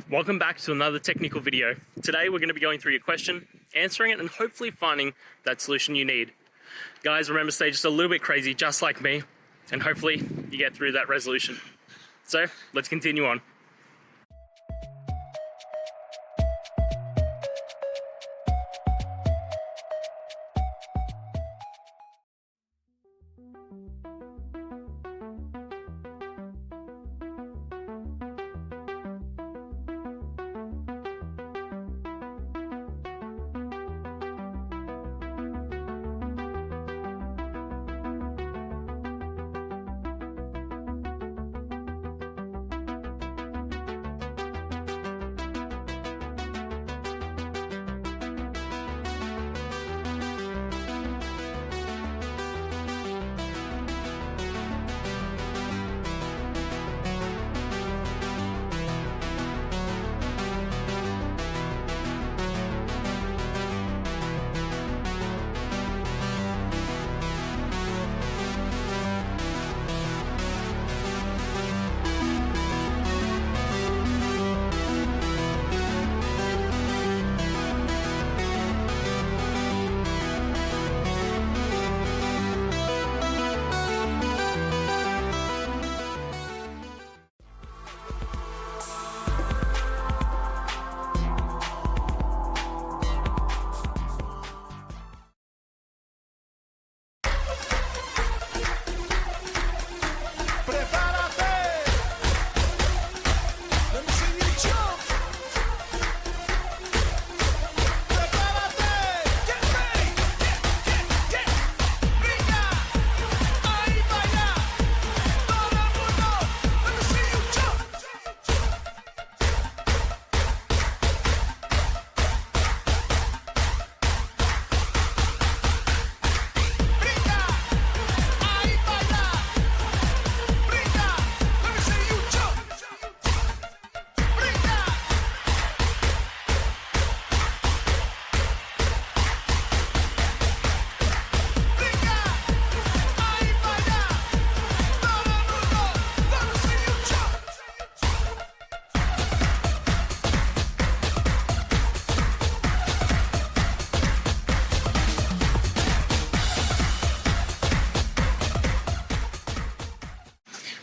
Welcome back to another technical video. Today we're going to be going through your question, answering it, and hopefully finding that solution you need. Guys, remember, stay just a little bit crazy, just like me, and hopefully you get through that resolution. So let's continue on.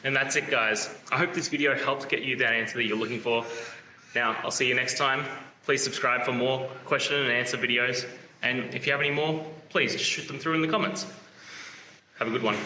And that's it, guys. I hope this video helped get you that answer that you're looking for. Now, I'll see you next time. Please subscribe for more question and answer videos. And if you have any more, please just shoot them through in the comments. Have a good one.